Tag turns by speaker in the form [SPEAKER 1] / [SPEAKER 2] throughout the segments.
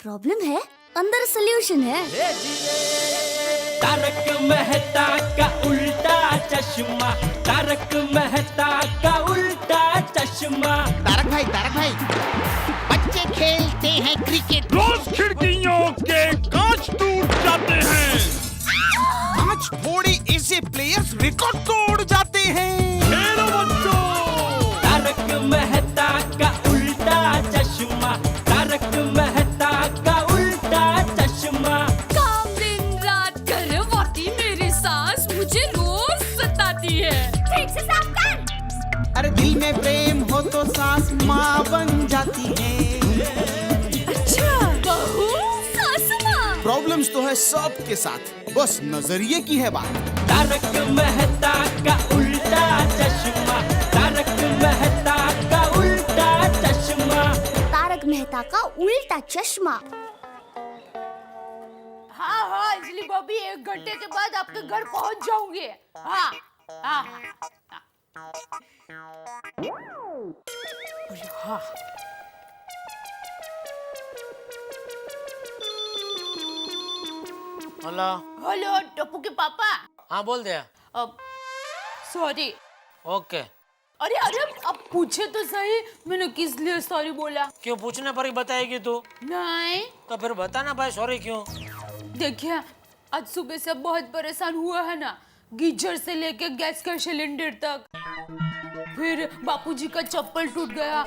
[SPEAKER 1] Problem है, अंदर solution है।
[SPEAKER 2] तारक मेहता का उल्टा चश्मा, तारक मेहता का उल्टा चश्मा।
[SPEAKER 3] तारक भाई, बच्चे खेलते हैं क्रिकेट,
[SPEAKER 4] रोज खिड़कियों के कांच टूट जाते हैं।
[SPEAKER 3] कांच फोड़े ऐसे प्लेयर्स रिकॉर्ड तोड़ जाते हैं।
[SPEAKER 4] खेलो बच्चों।
[SPEAKER 2] तारक मेहता का उल्टा चश्मा, तारक मेहता का उल्टा चश्मा।
[SPEAKER 5] काम दिन रात करवाती मेरी सास मुझे रोज सताती है। ठीक से साफ कर।
[SPEAKER 3] अरे दिल में प्रेम हो तो सास माँ बन जाती है।
[SPEAKER 5] अच्छा, बहू सास माँ।
[SPEAKER 3] प्रॉब्लम्स तो है सबके साथ, बस नजरिए की है बात।
[SPEAKER 2] तारक मेहता का उल्टा चश्मा, तारक मेहता का उल्टा चश्मा।
[SPEAKER 1] तारक मेहता का उल्टा चश्मा।
[SPEAKER 5] हाँ अंजलि भाभी 1 घंटे के बाद आपके घर पहुंच जाऊंगी। हाँ। अरे हाँ। हेलो टप्पू के पापा।
[SPEAKER 6] हाँ बोल दे।
[SPEAKER 5] सॉरी।
[SPEAKER 6] ओके।
[SPEAKER 5] अरे अब पूछे तो सही, मैंने किस लिए सॉरी बोला?
[SPEAKER 6] क्यों पूछने पर ही बताएगी तू?
[SPEAKER 5] नहीं
[SPEAKER 6] तो फिर बताना भाई सॉरी क्यों।
[SPEAKER 5] देखिए, आज सुबह से बहुत परेशान हुआ है ना, गीजर से लेके गैस का सिलेंडर तक, फिर बापूजी का चप्पल टूट गया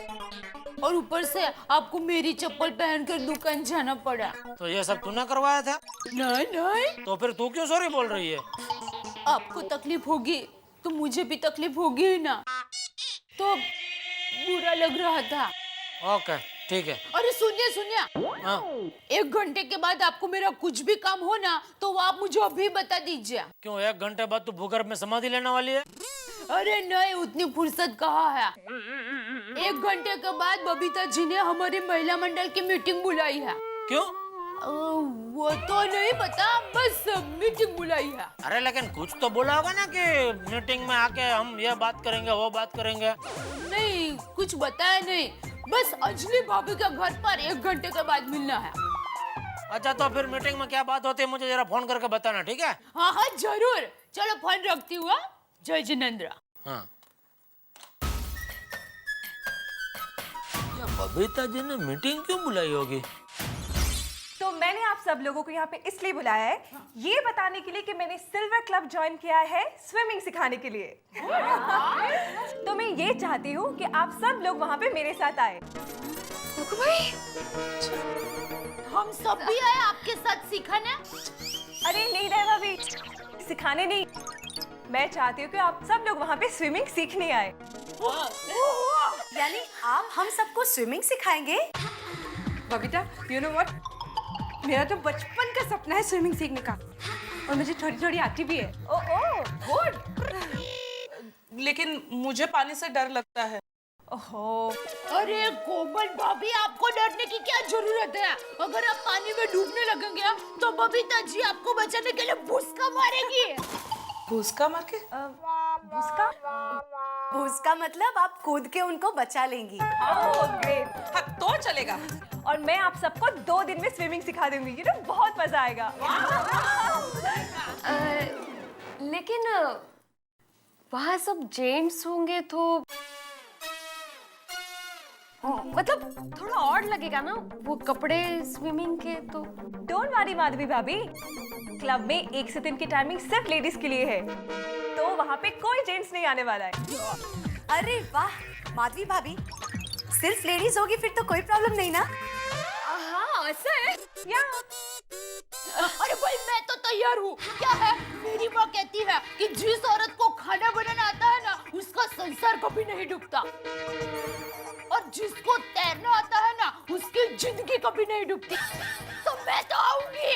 [SPEAKER 5] और ऊपर से आपको मेरी चप्पल पहनकर दुकान जाना पड़ा।
[SPEAKER 6] तो ये सब तूने करवाया था?
[SPEAKER 5] नहीं।
[SPEAKER 6] तो फिर तू क्यों सॉरी बोल रही है?
[SPEAKER 5] आपको तकलीफ होगी तो मुझे भी तकलीफ होगी ही ना, तो बुरा लग रहा था।
[SPEAKER 6] ओके ठीक है।
[SPEAKER 5] अरे सुनिए,
[SPEAKER 6] हाँ
[SPEAKER 5] 1 घंटे के बाद आपको मेरा कुछ भी काम हो ना तो आप मुझे अभी बता दीजिए।
[SPEAKER 6] क्यों 1 घंटे बाद तू भूगर्भ में समाधि लेने वाली है?
[SPEAKER 5] अरे नहीं, उतनी फुर्सत कहाँ है। 1 घंटे के बाद बबीता जी ने हमारी महिला मंडल की मीटिंग बुलाई है।
[SPEAKER 6] क्यों?
[SPEAKER 5] वो तो नहीं पता, बस मीटिंग बुलाई है।
[SPEAKER 6] अरे लेकिन कुछ तो बोला होगा ना कि मीटिंग में आके हम ये बात करेंगे वो बात करेंगे।
[SPEAKER 5] नहीं, कुछ बताया नहीं, बस अंजलि भाभी के घर पर 1 घंटे के बाद मिलना है।
[SPEAKER 6] अच्छा तो फिर मीटिंग में क्या बात होती है मुझे जरा फोन करके बताना, ठीक है?
[SPEAKER 5] हाँ जरूर। चलो फोन रखती हूँ। जय जिनेंद्र।
[SPEAKER 6] हाँ। बबीता जी ने मीटिंग क्यों बुलाई होगी?
[SPEAKER 7] तो मैंने आप सब लोगों को यहाँ पे इसलिए बुलाया है, ये बताने के लिए कि मैंने सिल्वर क्लब ज्वाइन किया है स्विमिंग सिखाने के लिए। तो मैं ये चाहती हूँ कि आप सब लोग वहाँ पे मेरे साथ आए।
[SPEAKER 5] हम सब भी आए आपके साथ सिखाने?
[SPEAKER 7] अरे नहीं दया भाभी, सिखाने नहीं, मैं चाहती हूँ कि आप सब लोग वहाँ पे स्विमिंग सीखने आए।
[SPEAKER 8] यानी आप हम सबको स्विमिंग सिखाएंगे?
[SPEAKER 7] बबीता, यू नो व्हाट, मेरा तो बचपन का सपना है स्विमिंग सीखने का, और मुझे थोड़ी थोड़ी आती भी है। Oh good.
[SPEAKER 8] लेकिन मुझे पानी से डर लगता है।
[SPEAKER 7] ओहो।
[SPEAKER 5] अरे कोमल भाभी, आपको डरने की क्या जरूरत है? अगर आप पानी में डूबने लगेंगे तो बबीता जी आपको बचाने के लिए भूसका मारेगी।
[SPEAKER 8] भूसका मार के?
[SPEAKER 7] भूसका?
[SPEAKER 8] भूसका मतलब आप कूद के उनको बचा लेंगी।
[SPEAKER 7] Oh great.
[SPEAKER 8] हाँ, तो चलेगा।
[SPEAKER 7] और मैं आप सबको 2 दिन में स्विमिंग सिखा दूंगी, यू नो, बहुत मजा आएगा।
[SPEAKER 9] लेकिन वहाँ सब जेंट्स होंगे तो मतलब थोड़ा ऑड लगेगा ना, वो कपड़े स्विमिंग के। तो
[SPEAKER 7] डोंट वरी माधवी भाभी, क्लब में 1 से 3 की टाइमिंग सिर्फ लेडीज के लिए है, तो वहाँ पे कोई जेंट्स नहीं आने वाला है।
[SPEAKER 8] अरे वाह माधवी भाभी, सिर्फ लेडीज होगी फिर तो कोई प्रॉब्लम नहीं ना?
[SPEAKER 5] हाँ ऐसा है
[SPEAKER 7] या
[SPEAKER 5] अरे भाई, मैं तो तैयार हूँ। क्या है, मेरी माँ कहती है कि जिस औरत को खाना बनाना आता है ना, उसका संसार कभी नहीं डूबता, और जिसको तैरना आता है ना, उसकी जिंदगी कभी नहीं डूबती। तो मैं तो आऊंगी।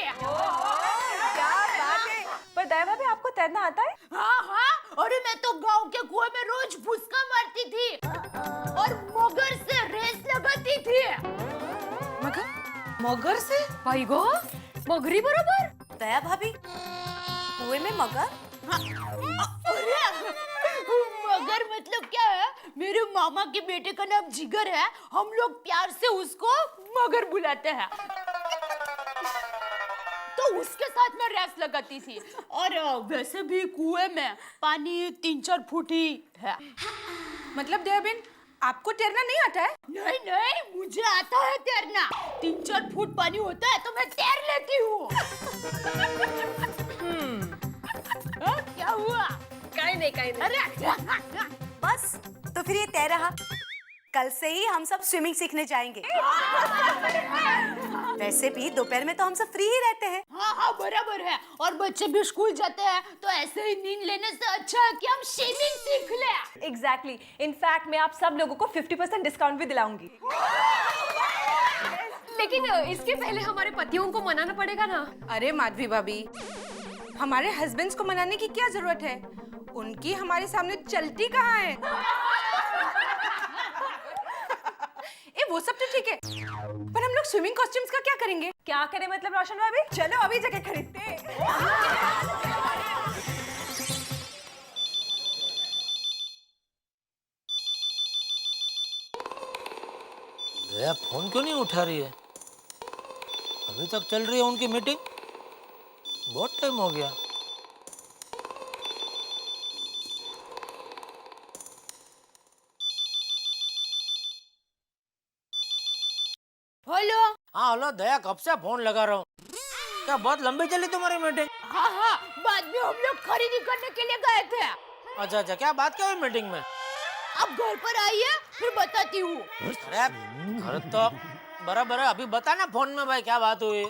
[SPEAKER 7] क्या बात है। पर दया भाभी, आपको तैरना आता है?
[SPEAKER 5] हाँ, अरे मैं तो गांव के कुएं में रोज भूसका मारती थी और मगर से रेस लगाती थी।
[SPEAKER 8] मगर से?
[SPEAKER 9] भाई गो मगरी बराबर।
[SPEAKER 8] दया भाभी, कुएं में मगर?
[SPEAKER 5] अरे मगर मतलब क्या है, मेरे मामा के बेटे का नाम जिगर है, हम लोग प्यार से उसको मगर बुलाते हैं। तो उसके साथ में रेस लगाती थी। और वैसे भी कुएं में पानी 3-4 फुट ही है।
[SPEAKER 7] मतलब देवबिन, आपको तैरना नहीं आता है?
[SPEAKER 5] नहीं नहीं, मुझे आता है तैरना। 3-4 फुट पानी होता है तो मैं तैर लेती हूँ। क्या हुआ?
[SPEAKER 9] कहीं नहीं।
[SPEAKER 5] अरे
[SPEAKER 8] बस तो फिर ये तय रहा, कल से ही हम सब स्विमिंग सीखने जाएंगे। वैसे भी दोपहर में तो हम सब फ्री ही रहते हैं।
[SPEAKER 5] हाँ बराबर है। और बच्चे भी स्कूल जाते हैं तो ऐसे ही नींद लेने से अच्छा है कि हम स्विमिंग सीख लें।
[SPEAKER 7] एग्जैक्टली। इनफैक्ट मैं आप सब लोगों को 50% डिस्काउंट भी दिलाऊंगी।
[SPEAKER 9] लेकिन इसके पहले हमारे पतियों को मनाना पड़ेगा ना।
[SPEAKER 7] अरे माधवी भाभी, हमारे हस्बैंड्स को मनाने की क्या जरूरत है? उनकी हमारे सामने चलती कहाँ है? वो सब तो ठीक है, पर हम लोग स्विमिंग कॉस्ट्यूम्स का क्या करेंगे? क्या करें मतलब रोशन भाभी? चलो अभी जगह खरीदते हैं।
[SPEAKER 6] दया फोन क्यों नहीं उठा रही है? अभी तक चल रही है उनकी मीटिंग, बहुत टाइम हो गया।
[SPEAKER 5] हेलो।
[SPEAKER 6] हाँ हेलो दया, कब से फोन लगा रहा हूँ। क्या बहुत लंबी चली तुम्हारी मीटिंग?
[SPEAKER 5] हाँ, बाद में हम लोग खरीदी करने के लिए गए थे।
[SPEAKER 6] अच्छा, क्या बात क्या हुई मीटिंग में?
[SPEAKER 5] अब घर पर आइए फिर बताती हूँ।
[SPEAKER 6] अरे घर तो बराबर है, अभी बता ना फोन में भाई क्या बात हुई।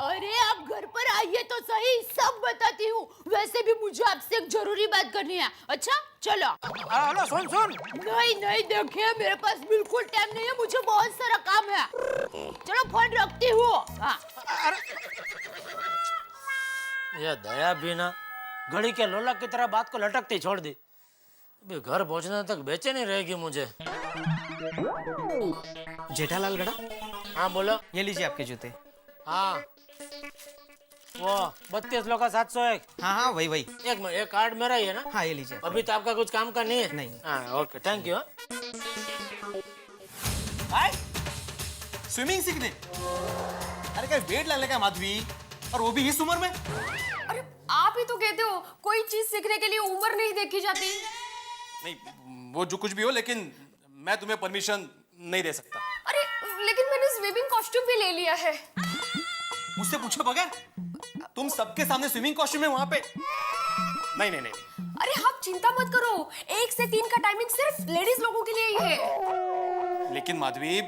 [SPEAKER 5] अरे आप घर पर आइए तो सही, सब बताती हूँ। वैसे भी मुझे आपसे एक जरूरी बात करनी है। अच्छा चलो।
[SPEAKER 6] हेलो सुन।
[SPEAKER 5] नहीं देखिए, मेरे पास बिल्कुल टाइम नहीं है, मुझे बहुत सारा काम है। चलो फोन रखती हूँ।
[SPEAKER 6] ये दया भी ना घड़ी के लोला की तरह बात को लटकती छोड़ दी। अभी घर पहुंचने तक बेचैनी रहेगी मुझे।
[SPEAKER 10] जेठालाल गड़ा,
[SPEAKER 6] हाँ बोलो।
[SPEAKER 10] ये लीजिए आपके जूते।
[SPEAKER 6] हाँ वो 32 लोग का 701।
[SPEAKER 10] हाँ वही।
[SPEAKER 6] एक मिनट, ये कार्ड मेरा ही है ना?
[SPEAKER 10] हाँ ये लीजिए।
[SPEAKER 6] अभी तो आपका कुछ काम का नहीं है?
[SPEAKER 10] नहीं।
[SPEAKER 6] हाँ ओके, थैंक यू।
[SPEAKER 10] स्विमिंग सीखने? अरे क्या वेट डालने का माधवी, और वो भी इस उम्र में?
[SPEAKER 9] अरे आप ही तो कहते हो कोई चीज सीखने के लिए उम्र नहीं देखी जाती।
[SPEAKER 11] नहीं, वो जो कुछ भी हो, लेकिन मैं तुम्हें परमिशन नहीं दे सकता।
[SPEAKER 9] अरे लेकिन मैंने स्विमिंग कॉस्ट्यूम भी ले लिया है।
[SPEAKER 11] मुझसे पूछे बगैर तुम सबके सामने स्विमिंग कॉस्ट्यूम में वहां पे? नहीं।
[SPEAKER 9] अरे आप चिंता मत करो, 1 से 3 का टाइमिंग सिर्फ लेडीज लोगों के लिए ही है।
[SPEAKER 11] लेकिन माधवी।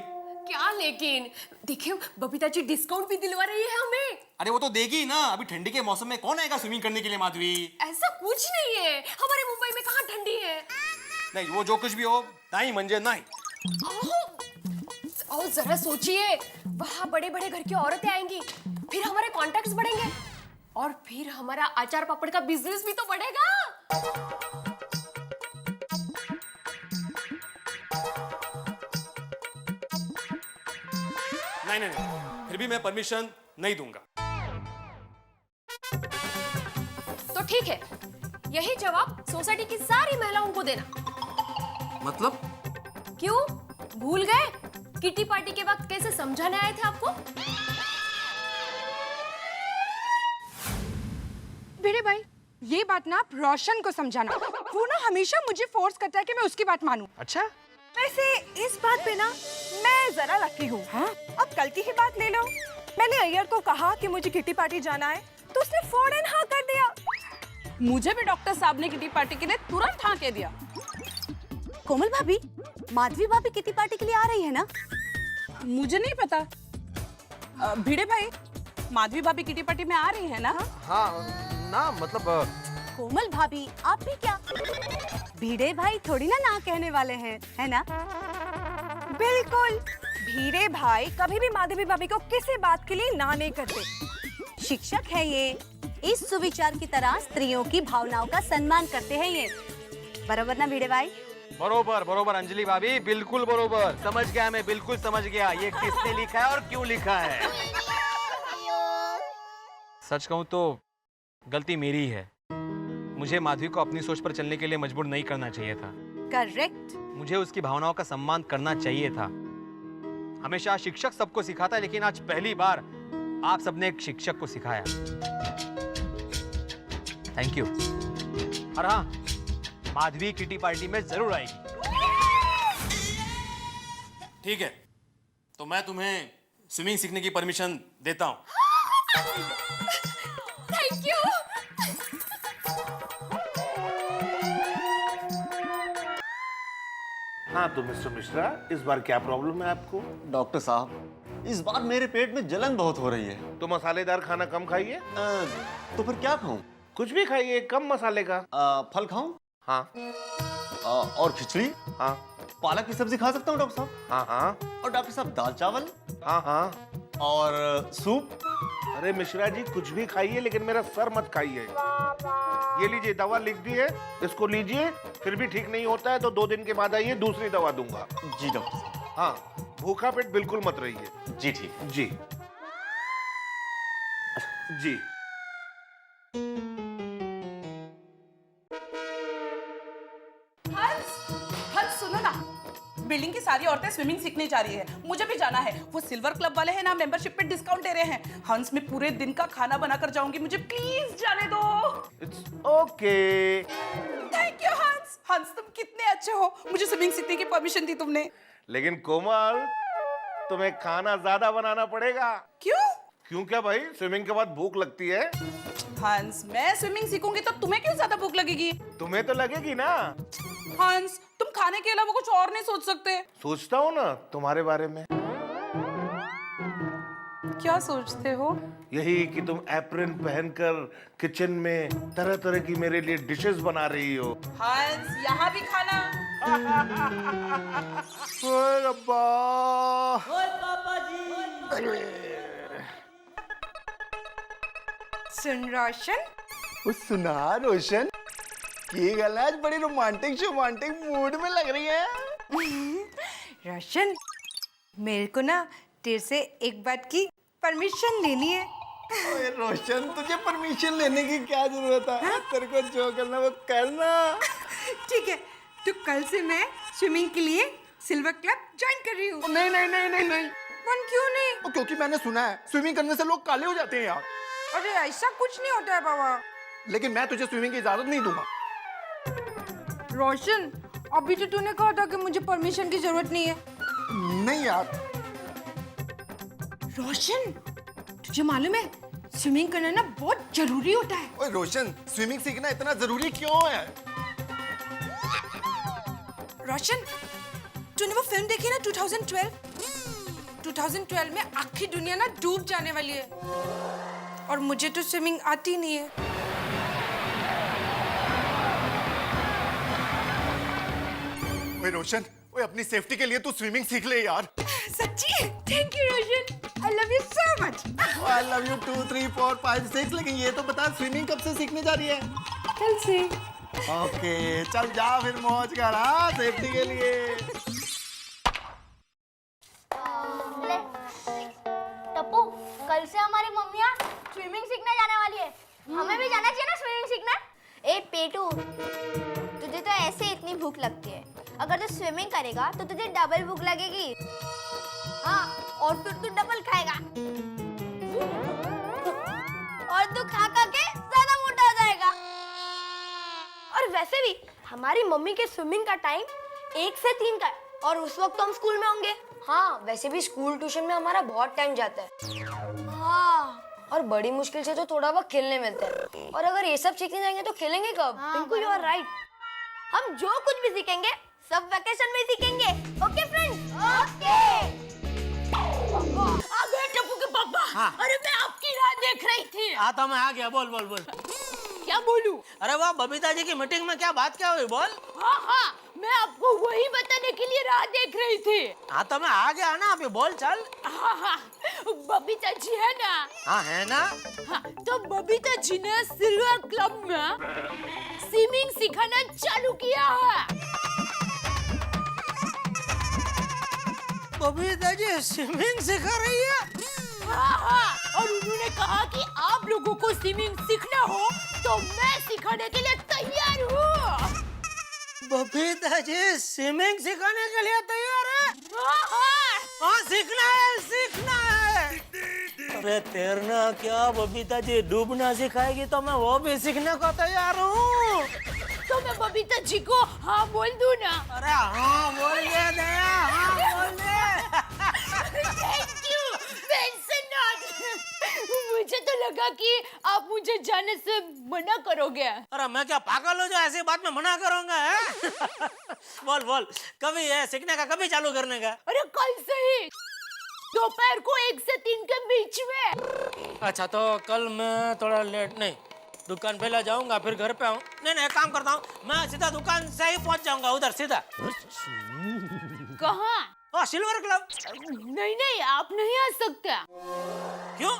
[SPEAKER 9] क्या लेकिन? देखिए बबीता जी डिस्काउंट भी दिलवा रही है हमें।
[SPEAKER 11] अरे वो तो देगी ना, अभी ठंडी के मौसम में कौन आएगा स्विमिंग करने के लिए माधवी?
[SPEAKER 9] ऐसा कुछ नहीं है, हमारे मुंबई में कहाँ ठंडी है।
[SPEAKER 11] नहीं, वो जो कुछ भी हो, नहीं मंजे नहीं।
[SPEAKER 9] और जरा सोचिए, वहाँ बड़े बड़े घर की औरतें आएंगी, फिर हमारे कॉन्टैक्ट्स बढ़ेंगे, और फिर हमारा अचार पापड़ का बिजनेस भी तो बढ़ेगा।
[SPEAKER 11] नहीं, फिर भी मैं परमिशन नहीं दूंगा।
[SPEAKER 9] तो ठीक है, यही जवाब सोसाइटी की सारी महिलाओं को देना।
[SPEAKER 11] मतलब?
[SPEAKER 9] क्यों भूल गए? किटी पार्टी के वक्त कैसे समझाने आए थे आपको?
[SPEAKER 7] भिड़े भाई, ये बात ना आप रोशन को समझाना। वो ना हमेशा मुझे फोर्स करता है कि मैं उसकी बात मानूं।
[SPEAKER 10] अच्छा?
[SPEAKER 7] वैसे इस बात पे ना मैं जरा लकी हूँ। हाँ? अब कल की ही बात ले लो, मैंने अय्यर को कहा कि मुझे किटी पार्टी जाना है, तो उसने फौरन हाँ कर दिया।
[SPEAKER 5] मुझे भी डॉक्टर साहब ने किटी पार्टी के लिए तुरंत हाँ कह दिया।
[SPEAKER 8] कोमल भाभी, माधवी भाभी किटी पार्टी के लिए आ रही है ना?
[SPEAKER 5] मुझे नहीं पता। भिड़े भाई, माधवी भाभी किटी पार्टी में आ रही है ना?
[SPEAKER 10] हाँ ना, मतलब
[SPEAKER 8] कोमल भाभी आप भी क्या? भीड़े भाई थोड़ी ना कहने वाले हैं, है ना?
[SPEAKER 7] बिल्कुल, भीड़े भाई कभी भी माधवी भाभी को किसी बात के लिए ना नहीं करते।
[SPEAKER 8] शिक्षक है ये, इस सुविचार की तरह स्त्रियों की भावनाओं का सम्मान करते हैं ये। बराबर ना भीड़े भाई?
[SPEAKER 10] बरोबर अंजलि भाभी, बिल्कुल बरोबर। समझ गया, मैं बिल्कुल समझ गया ये किसने लिखा है और क्यों लिखा है। सच कहूं तो गलती मेरी है। मुझे माधवी को अपनी सोच पर चलने के लिए मजबूर नहीं करना चाहिए था।
[SPEAKER 8] करेक्ट।
[SPEAKER 10] मुझे उसकी भावनाओं का सम्मान करना चाहिए था। हमेशा शिक्षक सबको सिखाता है, लेकिन आज पहली बार आप सबने एक शिक्षक को सिखाया। Thank you. और हाँ, माधवी किटी पार्टी में जरूर आएगी।
[SPEAKER 11] ठीक है, तो मैं तुम्हें स्विमिंग सीखने की परमिशन देता हूँ।
[SPEAKER 9] Thank you.
[SPEAKER 12] हाँ तो मिस्टर मिश्रा, इस बार क्या प्रॉब्लम है आपको?
[SPEAKER 11] डॉक्टर साहब, इस बार मेरे पेट में जलन बहुत हो रही है।
[SPEAKER 12] तो मसालेदार खाना कम खाइए।
[SPEAKER 11] तो फिर क्या खाऊं?
[SPEAKER 12] कुछ भी खाइए, कम मसाले का।
[SPEAKER 11] फल खाऊं?
[SPEAKER 12] हाँ।
[SPEAKER 11] और खिचड़ी?
[SPEAKER 12] हाँ।
[SPEAKER 11] पालक की सब्जी खा सकता हूँ डॉक्टर साहब?
[SPEAKER 12] हाँ हाँ।
[SPEAKER 11] और डॉक्टर साहब दाल चावल?
[SPEAKER 12] हाँ हाँ।
[SPEAKER 11] और सूप?
[SPEAKER 12] अरे मिश्रा जी, कुछ भी खाइए लेकिन मेरा सर मत खाइए। ये लीजिए, दवा लिख दी है, इसको लीजिए। फिर भी ठीक नहीं होता है तो 2 दिन के बाद आइए, दूसरी दवा दूंगा।
[SPEAKER 11] जी डॉक्टर साहब।
[SPEAKER 12] हाँ, भूखा पेट बिल्कुल मत रहिए।
[SPEAKER 11] जी ठीक है।
[SPEAKER 12] जी जी।
[SPEAKER 5] हंस सुनो ना, बिल्डिंग की सारी औरतें स्विमिंग सीखने जा रही है, मुझे भी जाना है। वो सिल्वर क्लब वाले हैं ना, मेंबरशिप पे डिस्काउंट दे रहे हैं। हंस, मैं पूरे दिन का खाना बनाकर जाऊंगी, मुझे प्लीज जाने दो।
[SPEAKER 12] It's okay.
[SPEAKER 5] थैंक यू हंस। हंस, तुम कितने अच्छे हो, मुझे स्विमिंग सीखने की परमिशन दी तुमने।
[SPEAKER 12] लेकिन कोमल, तुम्हें खाना ज्यादा बनाना पड़ेगा।
[SPEAKER 5] क्यों?
[SPEAKER 12] क्यों क्या भाई, स्विमिंग के बाद भूख लगती है।
[SPEAKER 5] हंस, मैं स्विमिंग सीखूंगी तो तुम्हें क्यों ज्यादा भूख लगेगी?
[SPEAKER 12] तुम्हें तो लगेगी ना।
[SPEAKER 5] हंस, तुम खाने के अलावा कुछ और नहीं सोच सकते?
[SPEAKER 12] सोचता हूँ ना तुम्हारे बारे में।
[SPEAKER 5] क्या सोचते हो?
[SPEAKER 12] यही कि तुम एप्रन पहनकर किचन में तरह तरह की मेरे लिए डिशेस बना रही हो।
[SPEAKER 5] हंस, यहाँ भी खाना।
[SPEAKER 12] ओए रब्बा।
[SPEAKER 2] ओए पापा जी।
[SPEAKER 7] सुन रोशन।
[SPEAKER 11] सुना रोशन, ये गल आज बड़ी रोमांटिक मूड में लग रही है।
[SPEAKER 7] रोशन, मेरे को ना तेरे से एक बात की परमिशन लेनी है।
[SPEAKER 11] ओए रोशन, तुझे परमिशन लेने की क्या जरूरत है? तेरे को जो करना वो करना।
[SPEAKER 7] ठीक है, तो कल से मैं स्विमिंग के लिए सिल्वर क्लब ज्वाइन कर रही हूँ।
[SPEAKER 11] नहीं नहीं नहीं नहीं नहीं।
[SPEAKER 7] क्यों नहीं?
[SPEAKER 11] क्योंकि मैंने सुना है स्विमिंग करने से लोग काले हो जाते हैं यार।
[SPEAKER 7] अरे ऐसा कुछ नहीं होता है बाबा।
[SPEAKER 11] लेकिन मैं तुझे स्विमिंग की इजाजत नहीं दूंगा।
[SPEAKER 7] रोशन, अभी तो तूने कहा था कि मुझे परमिशन की जरूरत नहीं है।
[SPEAKER 11] नहीं यार।
[SPEAKER 7] रोशन, तुझे मालूम है स्विमिंग करना ना बहुत जरूरी होता है।
[SPEAKER 11] ओए रोशन, स्विमिंग सीखना इतना जरूरी क्यों है?
[SPEAKER 7] रोशन, तूने वो फिल्म देखी ना 2012? 2012 में आखिरी दुनिया ना डूब जाने वाली है और मुझे तो स्विमिंग आती नहीं है।
[SPEAKER 11] ओए रोशन, ओए अपनी सेफ्टी के लिए तू स्विमिंग सीख ले यार।
[SPEAKER 7] सच्ची? Thank you Roshan, I love you so much.
[SPEAKER 11] I love you 2 3 4 5 6। लेकिन ये तो बता, स्विमिंग कब से सीखने जा रही है?
[SPEAKER 7] कल से।
[SPEAKER 11] ओके, चल जा फिर मौज कर। हाँ, सेफ्टी के लिए।
[SPEAKER 1] टप्पू, कल से हमारी मम्मियाँ स्विमिंग सीखने जाने वाली है। हमें भी जाना चाहिए ना स्विमिंग सीखना। ए पेटू, तुझे तो ऐसे इतनी भूख लगती है, अगर तू स्विमिंग करेगा तो तुझे डबल भूख लगेगी। हाँ, और फिर तू डबल खाएगा और तू खा खा के ज्यादा मोटा हो जाएगा। और वैसे भी हमारी मम्मी के स्विमिंग का टाइम 1 से 3 का है और उस वक्त तो हम स्कूल में होंगे। हाँ, वैसे भी स्कूल ट्यूशन में हमारा बहुत टाइम जाता है। हाँ, और बड़ी मुश्किल से तो थोड़ा बहुत खेलने मिलता है। और अगर ये सब सीखने जाएंगे तो खेलेंगे कब? बिल्कुल, यू आर राइट। हम जो कुछ भी सीखेंगे सब वैकेशन में सीखेंगे। Okay friends? ओके।
[SPEAKER 5] आ गए टप्पू के पापा।
[SPEAKER 6] हाँ।
[SPEAKER 5] अरे मैं आपकी राह देख रही थी।
[SPEAKER 6] आता मैं आ गया। बोल बोल बोल।
[SPEAKER 5] क्या बोलूं?
[SPEAKER 6] अरे वाह, बबीता जी की मीटिंग में क्या बात क्या हुई? बोल।
[SPEAKER 5] हाँ हाँ, मैं आपको वही बताने के लिए राह देख रही थी।
[SPEAKER 6] हाँ तो मैं आ गया ना, अभी बोल चल।
[SPEAKER 5] हाँ हाँ, बबीता जी है ना?
[SPEAKER 6] हाँ है ना।
[SPEAKER 5] हाँ, तो बबीता जी ने सिल्वर क्लब में स्विमिंग सिखाना चालू किया है।
[SPEAKER 6] बबीता जी स्विमिंग सिखा रही है?
[SPEAKER 5] हाँ हाँ, और उन्होंने कहा कि आप लोगों को स्विमिंग सीखना हो तो मैं सिखाने के लिए तैयार हूँ।
[SPEAKER 6] बबीता जी स्विमिंग सिखाने के लिए तैयार है?
[SPEAKER 5] हाँ हाँ,
[SPEAKER 6] हाँ, सीखना है सीखना है। अरे तैरना क्या बबीता जी डूबना सिखाएगी तो मैं वो भी सीखने को तैयार हूँ।
[SPEAKER 5] तो मैं बबीता जी को हाँ बोल दूं ना?
[SPEAKER 6] अरे हाँ बोल दे दया, हाँ बोल दे।
[SPEAKER 5] थैंक यू, मुझे तो लगा कि आप मुझे जाने से मना करोगे।
[SPEAKER 6] अरे मैं क्या पागल हो जो ऐसी बात में मना करूंगा है? बोल बोल कभी है सीखने का, कभी चालू करने का?
[SPEAKER 5] अरे कल से ही, दोपहर को 1 से 3 के बीच में।
[SPEAKER 6] अच्छा तो कल मैं थोड़ा लेट नहीं, दुकान पहले जाऊंगा फिर घर पे आऊँ। नहीं एक काम करता हूँ, मैं सीधा दुकान से ही पहुंच जाऊंगा उधर सीधा।
[SPEAKER 5] कहाँ?
[SPEAKER 6] Silver club.
[SPEAKER 5] नहीं आप नहीं आ सकते।
[SPEAKER 6] क्यों?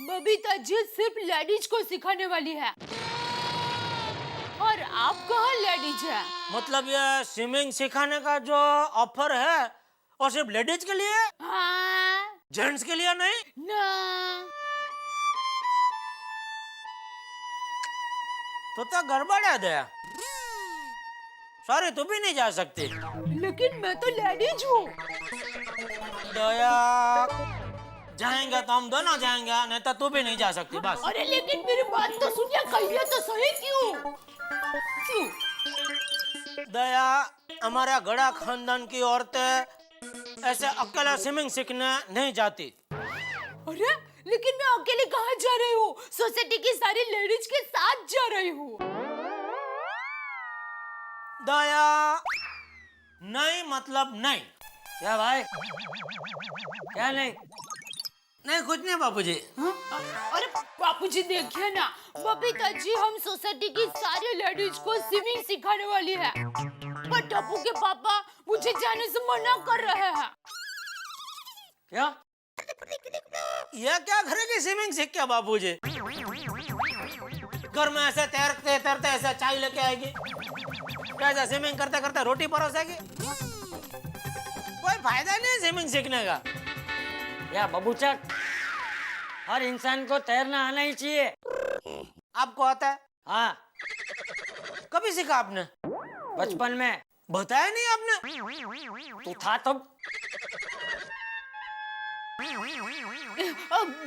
[SPEAKER 5] बबीता जी सिर्फ लेडीज को सिखाने वाली है और आप कहाँ लेडीज है?
[SPEAKER 6] मतलब ये स्विमिंग सिखाने का जो ऑफर है वो सिर्फ लेडीज के लिए?
[SPEAKER 5] हाँ।
[SPEAKER 6] जेंट्स के लिए नहीं?
[SPEAKER 5] ना।
[SPEAKER 6] तो गड़बड़ है दया। सॉरी तू भी नहीं जा सकती।
[SPEAKER 5] लेकिन मैं तो लेडीज हूँ।
[SPEAKER 6] दया जाएंगे तो हम दोनों जाएंगे, नहीं तो तू भी नहीं जा सकती बस।
[SPEAKER 5] अरे लेकिन मेरी बात तो सुनिए, कहिए तो सही। क्यों?
[SPEAKER 6] दया हमारे गड़ा खानदान की औरतें ऐसे अकेला स्विमिंग सीखने नहीं जाती।
[SPEAKER 5] अरे लेकिन मैं अकेले कहाँ जा रही हूँ? सोसाइटी की सारी लेडीज के साथ जा रही हूँ।
[SPEAKER 6] दया नहीं मतलब नहीं। क्या भाई? क्या नहीं? नहीं कुछ नहीं बापूजी।
[SPEAKER 5] अरे बापूजी देखिए ना, बबीता जी हम सोसाइटी की सारी लेडीज को स्विमिंग सिखाने वाली है, पर टप्पू के पापा मुझे जाने से मना कर रहे हैं।
[SPEAKER 6] क्या? यह क्या करेगी स्विमिंग सीख के बापूजी? घर में ऐसे तैरते तैरते ऐसे चाय लेके आएगी, कैसे स्विमिंग करते करते रोटी परोसेगी? कोई फायदा नहीं स्विमिंग सीखने का।
[SPEAKER 13] या बबूचक, हर इंसान को तैरना आना ही चाहिए।
[SPEAKER 6] आपको आता है?
[SPEAKER 13] हाँ।
[SPEAKER 6] कभी सीखा आपने?
[SPEAKER 13] बचपन में।
[SPEAKER 6] बताया नहीं आपने?
[SPEAKER 13] तू था तब।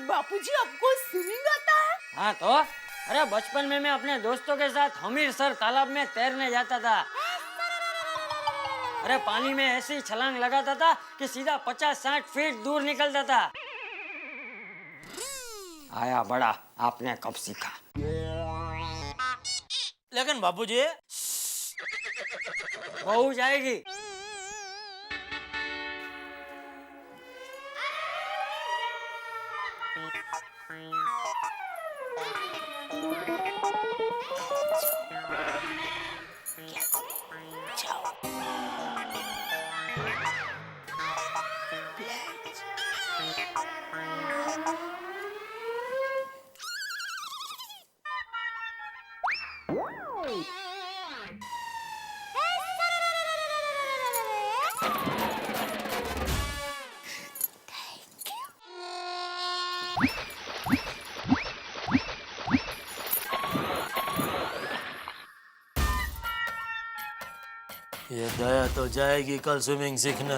[SPEAKER 5] बापूजी आपको स्विमिंग आता है?
[SPEAKER 13] हाँ तो अरे बचपन में मैं अपने दोस्तों के साथ हमीरसर तालाब में तैरने जाता था। अरे पानी में ऐसी छलांग लगाता था कि सीधा 50-60 फीट दूर निकलता था। आया बड़ा, आपने कब सीखा?
[SPEAKER 6] लेकिन बापूजी
[SPEAKER 13] बहू जाएगी।
[SPEAKER 6] ये दया तो जाएगी कल स्विमिंग सीखने।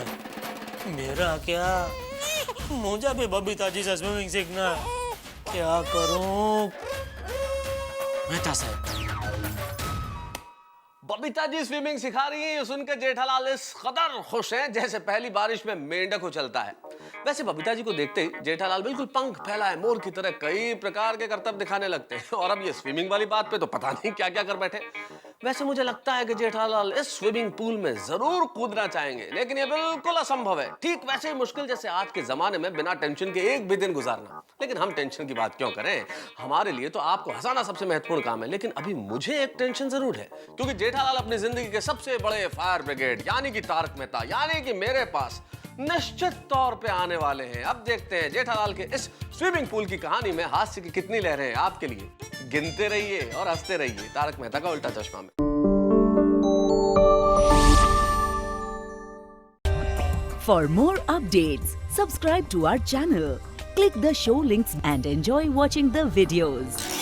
[SPEAKER 6] मेरा क्या? मुझे भी बबीता जी से स्विमिंग सीखना है। क्या करूं? मेहता साहब।
[SPEAKER 11] बबीता जी स्विमिंग सिखा रही है, ये सुनकर जेठालाल इस कदर खुश हैं जैसे पहली बारिश में मेंढक उछलता है। वैसे बबीता जी को देखते ही जेठालाल बिल्कुल पंख फैलाए मोर की तरह कई प्रकार के करतब दिखाने लगते हैं। और अब ये स्विमिंग वाली बात पे तो पता नहीं क्या क्या कर बैठे। वैसे मुझे लगता है कि जेठालाल इस स्विमिंग पूल में जरूर कूदना चाहेंगे, लेकिन ये बिल्कुल असंभव है। ठीक वैसे ही मुश्किल जैसे आज के जमाने में बिना टेंशन के एक भी दिन गुजारना। लेकिन हम टेंशन की बात क्यों करें? हमारे लिए तो आपको हंसाना सबसे महत्वपूर्ण काम है। लेकिन अभी मुझे एक टेंशन जरूर है, क्योंकि जेठालाल अपनी जिंदगी के सबसे बड़े फायर ब्रिगेड यानी कि तारक मेहता यानी कि मेरे पास निश्चित तौर पे आने वाले हैं। अब देखते हैं जेठालाल के इस स्विमिंग पूल की कहानी में हास्य की कितनी लहरें हैं आपके लिए। गिनते रहिए और हंसते रहिए तारक मेहता का उल्टा चश्मा में।
[SPEAKER 14] For more updates, subscribe to our channel, click the show links and enjoy watching the videos.